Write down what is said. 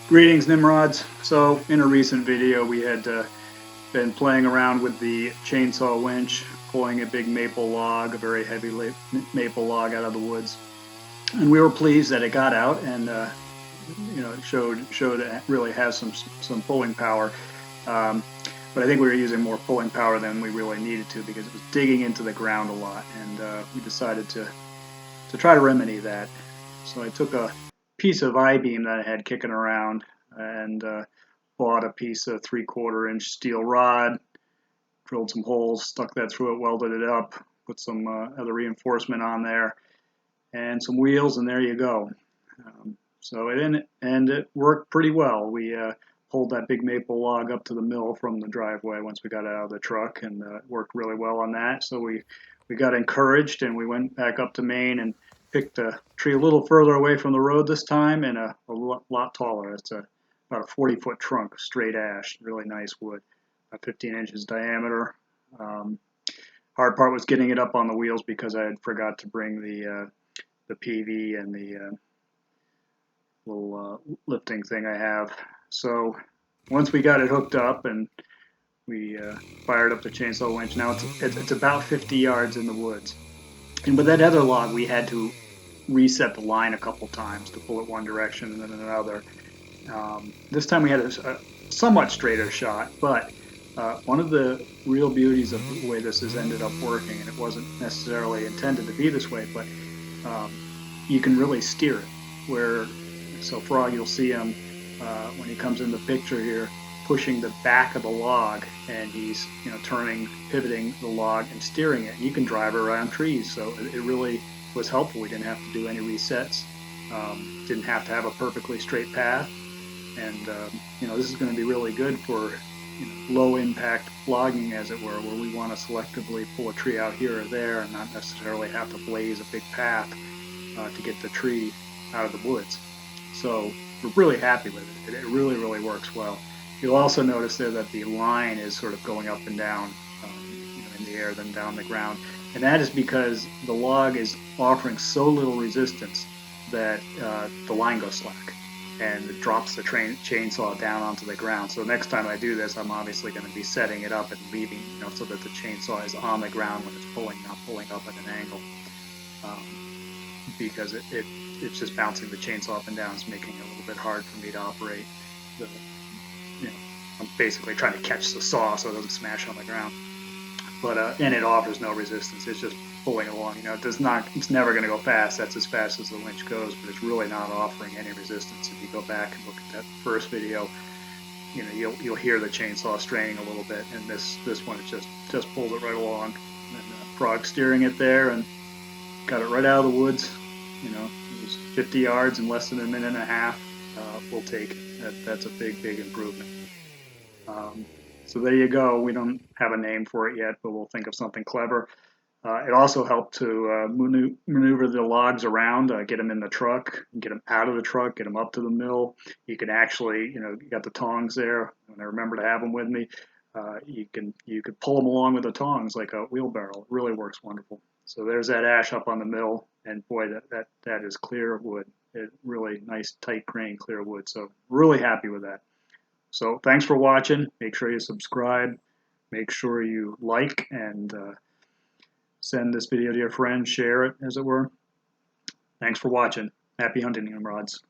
Greetings, Nimrods. So, in a recent video, we had been playing around with the chainsaw winch, pulling a big maple log, a very heavy maple log out of the woods. And we were pleased that it got out and it showed it really has some pulling power. But I think we were using more pulling power than we really needed to because it was digging into the ground a lot, and we decided to try to remedy that. So I took a piece of I-beam that I had kicking around and bought a piece of 3/4 inch steel rod, drilled some holes, stuck that through it, welded it up, put some other reinforcement on there, and some wheels, and there you go. So it worked pretty well. We pulled that big maple log up to the mill from the driveway once we got it out of the truck, and worked really well on that. So we got encouraged, and we went back up to Maine and picked a tree a little further away from the road this time, and a lot taller. It's about a 40-foot trunk, straight ash, really nice wood, about 15 inches diameter. Hard part was getting it up on the wheels because I had forgot to bring the PV and the little lifting thing I have. So once we got it hooked up and we fired up the chainsaw winch, now it's about 50 yards in the woods. And with that other log, we had to reset the line a couple times to pull it one direction and then another. This time we had a somewhat straighter shot, but one of the real beauties of the way this has ended up working, and it wasn't necessarily intended to be this way, but you can really steer it. So Frog, you'll see him when he comes in the picture here, pushing the back of the log, and he's pivoting the log and steering it. You can drive around trees, so it really was helpful. We didn't have to do any resets, didn't have to have a perfectly straight path, and this is going to be really good for low impact logging, as it were, where we want to selectively pull a tree out here or there and not necessarily have to blaze a big path to get the tree out of the woods. So we're really happy with it. It really works well. You'll also notice there that the line is sort of going up and down in the air, then down the ground. And that is because the log is offering so little resistance that the line goes slack and it drops the chainsaw down onto the ground. So next time I do this, I'm obviously going to be setting it up and leaving, so that the chainsaw is on the ground when it's pulling, not pulling up at an angle. Because it's just bouncing the chainsaw up and down. It's making it a little bit hard for me to operate. I'm basically trying to catch the saw so it doesn't smash on the ground. But and it offers no resistance. It's just pulling along. It's never going to go fast. That's as fast as the winch goes, but it's really not offering any resistance. If you go back and look at that first video, you'll hear the chainsaw straining a little bit, and this one it just pulls it right along. And Frog steering it there and got it right out of the woods. It was 50 yards in less than a minute and a half. We'll take it. That's a big improvement. So there you go. We don't have a name for it yet, but we'll think of something clever. It also helped to maneuver the logs around, get them in the truck, get them out of the truck, get them up to the mill. You can actually, you got the tongs there, and I remember to have them with me. You could pull them along with the tongs like a wheelbarrow. It really works wonderful. So there's that ash up on the mill, and boy, that is clear wood. Really nice, tight grain, clear wood. So really happy with that. So thanks for watching. Make sure you subscribe. Make sure you like and send this video to your friends. Share it, as it were. Thanks for watching. Happy hunting, Nimrods.